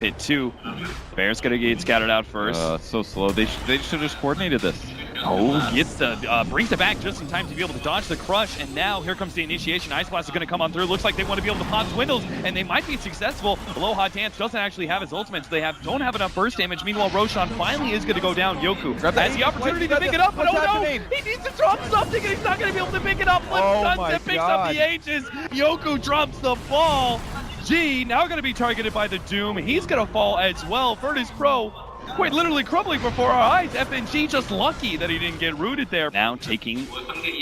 Hit 2. Bear's gonna get scattered out first. So slow. They should have just coordinated this. Oh, gets the brings it back just in time to be able to dodge the crush, and now here comes the initiation. Ice Blast is going to come on through. Looks like they want to be able to pop Swindles, and they might be successful. Aloha Dance doesn't actually have his ultimate, so they don't have enough burst damage. Meanwhile, Roshan finally is going to go down. Yoku has the opportunity to pick it up, but oh no! He needs to drop something, and he's not going to be able to pick it up. Sunset picks up the Aegis. Yoku drops the ball. G now going to be targeted by the Doom. He's going to fall as well. Virtus Pro quite literally crumbling before our eyes. FNG just lucky that he didn't get rooted there. Now taking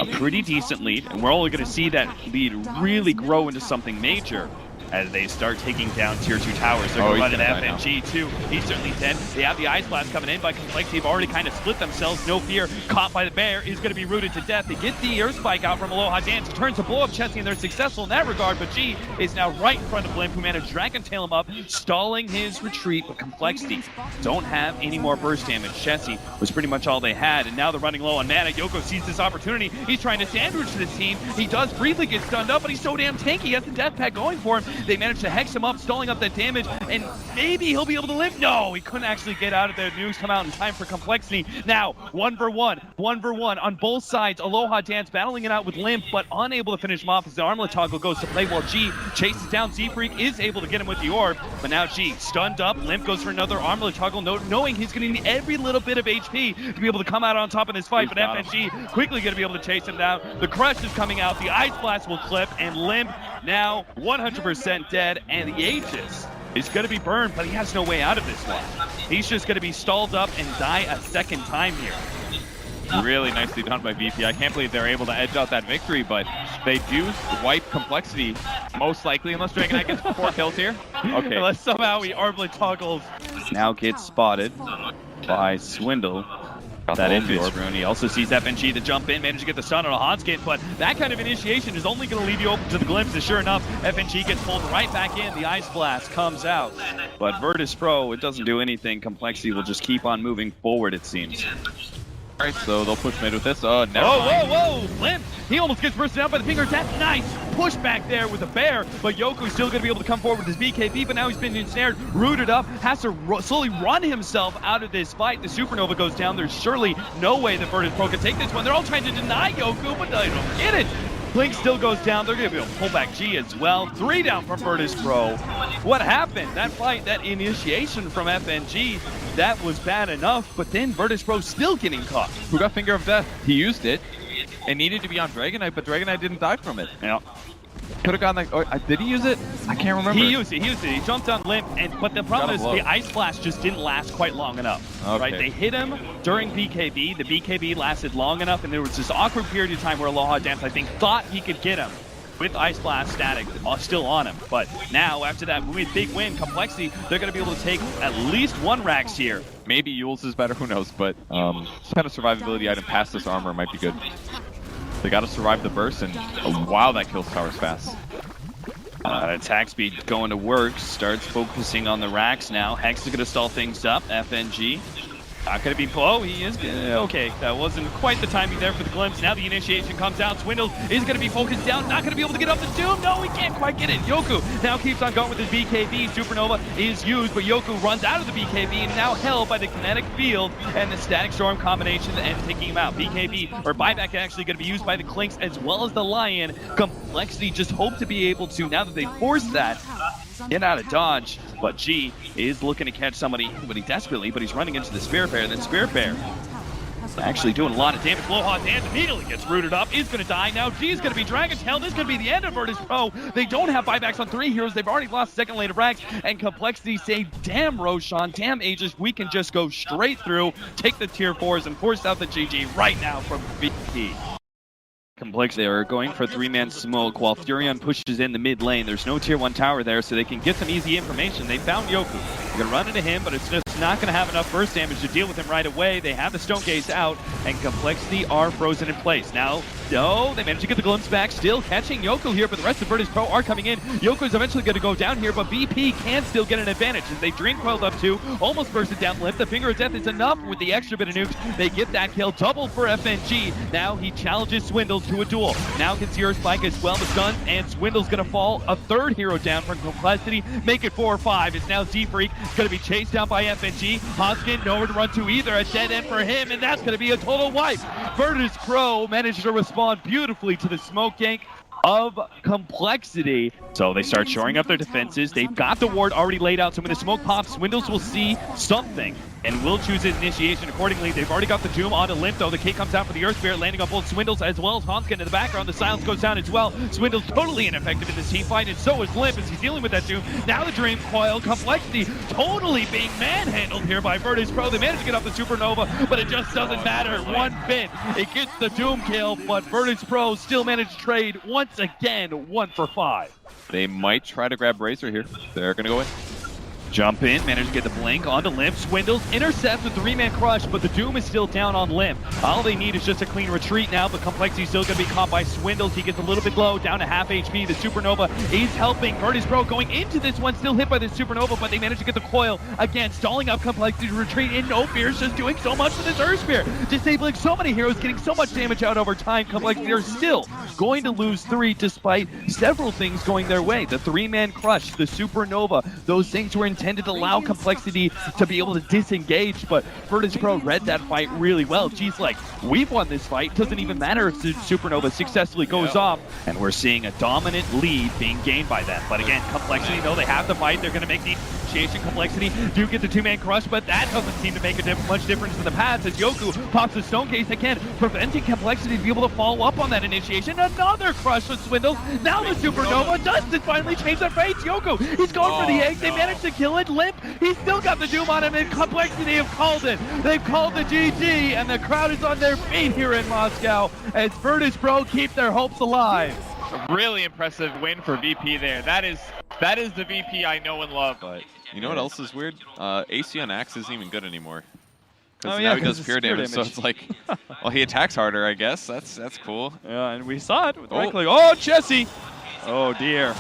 a pretty decent lead, and we're only going to see that lead really grow into something major as they start taking down tier 2 towers. They're going to run into FNG too. He's certainly dead. They have the Ice Blast coming in by Complex. They've already kind of split themselves. No fear. Caught by the Bear is going to be rooted to death. They get the Air Spike out from Aloha Dance. Turns to blow up Chessie, and they're successful in that regard. But G is now right in front of Blimp, who managed to Dragon Tail him up, stalling his retreat. But Complexity don't have any more burst damage. Chessie was pretty much all they had, and now they're running low on mana. Yoko sees this opportunity. He's trying to sandwich this team. He does briefly get stunned up, but he's so damn tanky. He has the death pack going for him. They managed to hex him up, stalling up that damage, and maybe he'll be able to live. No, he couldn't actually get out of there. News come out in time for Complexity. Now, 1v1 on both sides. Aloha Dance battling it out with Limp, but unable to finish him off as the armlet toggle goes to play while G chases down Z-Freak, is able to get him with the orb, but now G stunned up. Limp goes for another armlet toggle, knowing he's going to need every little bit of HP to be able to come out on top of this fight, but FNG quickly going to be able to chase him down. The crush is coming out, the Ice Blast will clip, and Limp now 100% dead, and the Aegis is going to be burned, but he has no way out of this one. He's just going to be stalled up and die a second time here. Really nicely done by VP. I can't believe they're able to edge out that victory, but they do wipe Complexity, most likely, unless Dragon Knight gets 4 kills here. Okay. Unless somehow he armlet toggles. Now gets spotted by Swindle. That invis rune. He also sees FNG to jump in, manage to get the stun on a Hanskin, but that kind of initiation is only going to leave you open to the glimpses. Sure enough, FNG gets pulled right back in. The Ice Blast comes out. But Virtus Pro, it doesn't do anything. Complexity will just keep on moving forward, it seems. All right, so they'll push mid with this. Oh, never mind. Whoa! Limp! He almost gets bursted out by the finger. That's nice push back there with the Bear, but Yoku's still going to be able to come forward with his BKB, but now he's been ensnared, rooted up, has to slowly run himself out of this fight. The Supernova goes down. There's surely no way that Virtus Pro can take this one. They're all trying to deny Yoku, but they don't get it. Blink still goes down. They're going to be able to pull back G as well. 3 down from Virtus Pro. What happened? That fight, that initiation from FNG, that was bad enough, but then Virtus Pro still getting caught. Who got Finger of Death? He used it. It needed to be on Dragon Knight, but Dragon Knight didn't die from it. Yeah. Could have gone like, did he use it? I can't remember. He used it. He jumped on Limp, but the problem is the Ice Blast just didn't last quite long enough. Okay. Right? They hit him during BKB. The BKB lasted long enough, and there was this awkward period of time where Aloha Dance, I think, thought he could get him with Ice Blast static still on him. But now, after that big win, Complexity, they're going to be able to take at least 1 Rax here. Maybe Yule's is better, who knows, but some kind of survivability item past this armor might be good. They got to survive the burst, and wow, that kills towers fast. Attack speed going to work, starts focusing on the racks now. Hex is going to stall things up. FNG not going to be, he is okay. That wasn't quite the timing there for the glimpse. Now the initiation comes out. Swindle is going to be focused down, not going to be able to get up the Doom. No, he can't quite get it. Yoku now keeps on going with his BKB. Supernova is used, but Yoku runs out of the BKB and now held by the kinetic field and the static storm combination and taking him out. BKB or buyback actually going to be used by the Clinks as well as the Lion. Complexity just hope to be able to, now that they forced that, get out of dodge, but G is looking to catch somebody desperately, but he's running into the Spirit Bear. Then Spirit Bear actually doing a lot of damage. Aloha Dance immediately gets rooted up, is going to die. Now G is going to be Dragon Tail. This is going to be the end of Virtus Pro. They don't have buybacks on 3 heroes. They've already lost second lane of Rax, and Complexity say, damn Roshan, damn Aegis, we can just go straight through, take the tier 4s, and force out the GG right now from VP. Complex, they are going for 3-man smoke while Furion pushes in the mid lane. There's no tier 1 tower there, so they can get some easy information. They found Yoku. They're going to run into him, but it's just not going to have enough burst damage to deal with him right away. They have the Stone Gaze out, and Complexity are frozen in place. Now, No, they managed to get the glimpse back, still catching Yoko here, but the rest of Virtus Pro are coming in. Yoko's eventually going to go down here, but VP can still get an advantage as they Dream Coiled up two, almost bursted down Limp. The Finger of Death is enough with the extra bit of nukes. They get that kill, double for FNG. Now he challenges Swindles to a duel. Now can see her spike as well, the stun, and Swindle's going to fall. A third hero down from Complexity, make it 4-5. It's now Z-Freak, going to be chased down by FNG. Hoskin nowhere to run to either, a dead end for him, and that's going to be a total wipe. Virtus Pro managed to respond beautifully to the smoke gank of Complexity. So they start shoring up their defenses. They've got the ward already laid out, so when the smoke pops, Swindles will see something and will choose his initiation accordingly. They've already got the Doom onto Limp, though. The K comes out for the Earth Spirit, landing on both Swindles as well as Honskin in the background. The silence goes down as well. Swindles totally ineffective in this team fight, and so is Limp as he's dealing with that Doom. Now the Dream Coil, Complexity totally being manhandled here by Virtus Pro. They managed to get off the Supernova, but it just doesn't matter one bit. It gets the Doom kill, but Virtus Pro still managed to trade once again 1-for-5. They might try to grab Razor here. They're going to go in. Jump in, manage to get the blink onto Limp. Swindles intercepts with the 3-man crush, but the Doom is still down on Limp. All they need is just a clean retreat now, but Complexity's still going to be caught by Swindles. He gets a little bit low, down to half HP. The Supernova is helping. Virtus Pro going into this one, still hit by the Supernova, but they manage to get the coil. Again, stalling up Complexity to retreat in. No Fear's just doing so much with his Earth Spear. Disabling so many heroes, getting so much damage out over time. Complexity are still going to lose 3 despite several things going their way. The 3-man crush, the Supernova, those things were intended to allow Complexity to be able to disengage, but Virtus Pro read that fight really well. G's like, we've won this fight. Doesn't even matter if the Supernova successfully goes off, and we're seeing a dominant lead being gained by them. But again, Complexity know they have the fight. They're going to make the initiation. Complexity do get the 2-man crush, but that doesn't seem to make much difference in the past as Yoku pops the stone case again, preventing Complexity to be able to follow up on that initiation. Another crush with Swindles. Now the Supernova does finally change their fates. Yoku, he's going for the egg. They managed to kill it. Limp, he's still got the Doom on him, and Complexity have called it. They've called the GG, and the crowd is on their feet here in Moscow as Virtus Pro keep their hopes alive. A really impressive win for VP there. That is the VP I know and love. But you know what else is weird? AC on Axe isn't even good anymore. Because Oh, now yeah, he does 'cause pure it's pure damage, so damage. it's like, well, he attacks harder, I guess. That's cool. Yeah, and we saw it with Oh. right click. Oh, Chessie! Oh dear.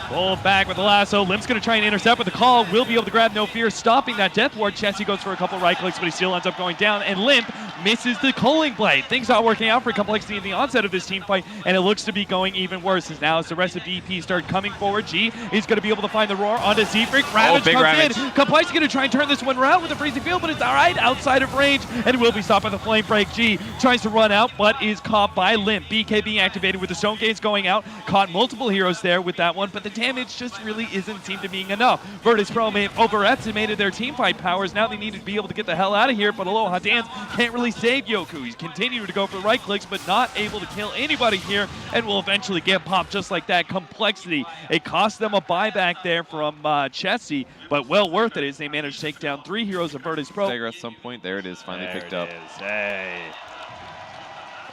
Pulled back with the lasso. Limp's going to try and intercept with the call. Will be able to grab No Fear, stopping that death ward. Chessie goes for a couple right clicks, but he still ends up going down. And Limp misses the culling blade. Things not working out for Complexity in the onset of this team fight, and it looks to be going even worse as now as the rest of DP start coming forward. G is going to be able to find the roar onto Z-Freak. Ravage big comes Ravage. in. Complexity going to try and turn this one around with a freezing field, but it's all right outside of range, and will be stopped by the flame break. G tries to run out, but is caught by Limp. BKB activated with the stone gates going out. Caught multiple heroes there with that one, but the damage just really isn't seem to being enough. Virtus Pro may have overestimated their team fight powers. Now they need to be able to get the hell out of here, but Aloha Dance can't really save Yoku. He's continuing to go for the right clicks, but not able to kill anybody here, and will eventually get popped just like that. Complexity, it cost them a buyback there from Chessie, but well worth it as they managed to take down 3 heroes of Virtus Pro. Dagger at some point. There it is, finally picked up. Hey.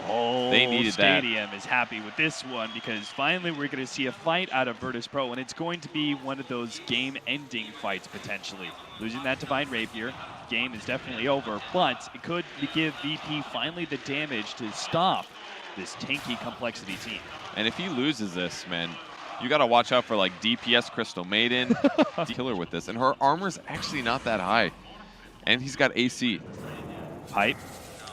Oh, They needed that. Stadium is happy with this one because finally we're going to see a fight out of Virtus Pro, and it's going to be one of those game-ending fights potentially. Losing that Divine Rapier, game is definitely over, but it could give VP finally the damage to stop this tanky Complexity team. And if he loses this, man, you got to watch out for like DPS Crystal Maiden, killer with this. And her armor's actually not that high. And he's got AC. Pipe.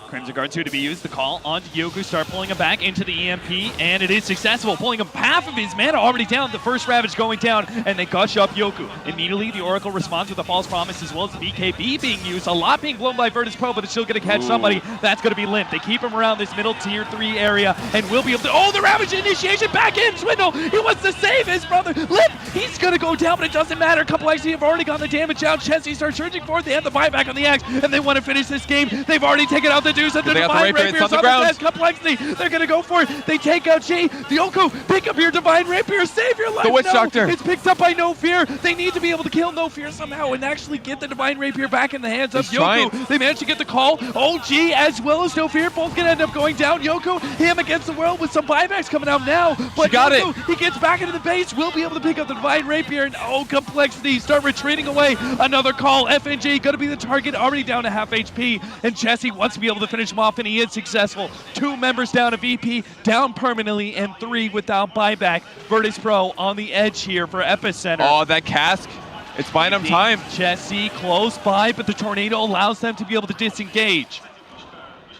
Crimson Guard 2 to be used. The call onto Yoku. Start pulling him back into the EMP, and it is successful. Pulling him half of his mana already down. The first Ravage going down, and they gush up Yoku. Immediately, the Oracle responds with a False Promise as well as BKB being used. A lot being blown by Virtus Pro, but it's still going to catch somebody. That's going to be Limp. They keep him around this middle tier 3 area, and will be able to... Oh, the Ravage initiation back in! Swindle! He wants to save his brother! Limp! He's going to go down, but it doesn't matter. Complexity have already gotten the damage out. Chessie starts surging forward. They have the buyback on the Axe, and they want to finish this game. They've already taken out the Deuce, and the They got the Divine Rapier, it's Rapier's on the on ground. desk. Complexity, they're going to go for it. They take out G. The Yoku, pick up your Divine Rapier, save your life. The Witch No, Doctor. It's picked up by No Fear. They need to be able to kill No Fear somehow and actually get the Divine Rapier back in the hands of He's Yoku. trying. They managed to get the call. OG as well as No Fear, both going to end up going down. Yoku, him against the world with some buybacks coming out now. But got Yoku, it. he gets back into the base, will be able to pick up the Divine Rapier, and oh, Complexity start retreating away. Another call. FNG going to be the target, already down to half HP, and Chessie wants to be able to to finish him off, and he is successful. 2 members down of VP, down permanently, and 3 without buyback. Virtus Pro on the edge here for EPICENTER. Oh, that cask. It's buying them time. Jesse close by, but the tornado allows them to be able to disengage.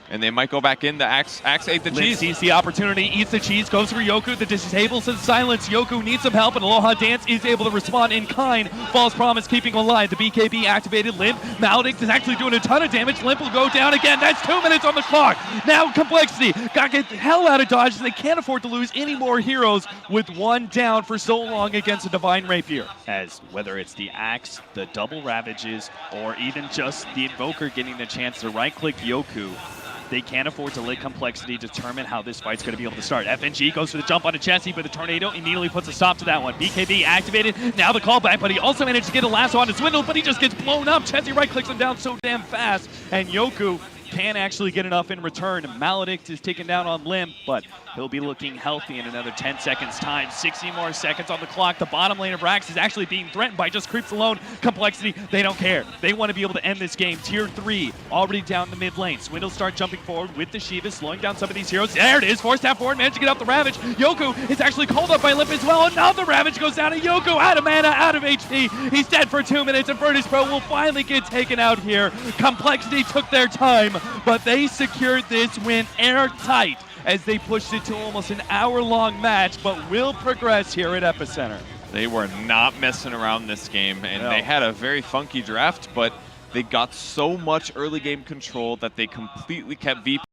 And they might go back in. The Axe ate the Lim cheese. sees the opportunity, eats the cheese, goes for Yoku. The disables and silence. Yoku needs some help, and Aloha Dance is able to respond in kind. False Promise keeping alive. The BKB activated. Limp. Maledict is actually doing a ton of damage. Limp will go down again. That's 2 minutes on the clock. Now Complexity got to get the hell out of dodge. They can't afford to lose any more heroes with 1 down for so long against a Divine Rapier. As whether it's the Axe, the double Ravages, or even just the Invoker getting the chance to right-click Yoku, they can't afford to let Complexity determine how this fight's going to be able to start. FNG goes for the jump on a Chessie, but the tornado immediately puts a stop to that one. BKB activated, now the callback, but he also managed to get a lasso on his Swindle, but he just gets blown up. Chessie right-clicks him down so damn fast, and Yoku can't actually get enough in return. Maledict is taken down on Limp, but he'll be looking healthy in another 10 seconds time. 60 more seconds on the clock. The bottom lane of Rax is actually being threatened by just creeps alone. Complexity, they don't care. They want to be able to end this game. Tier 3 already down the mid lane. Swindle start jumping forward with the Shiva, slowing down some of these heroes. There it is, forced half forward, managed to get up the Ravage. Yoku is actually called up by Limp as well. Another Ravage goes down to Yoku, out of mana, out of HP. He's dead for 2 minutes, and Virtus Pro will finally get taken out here. Complexity took their time, but they secured this win airtight as they pushed it to almost an hour-long match, but will progress here at EPICENTER. They were not messing around this game, and they had a very funky draft, but they got so much early game control that they completely kept VP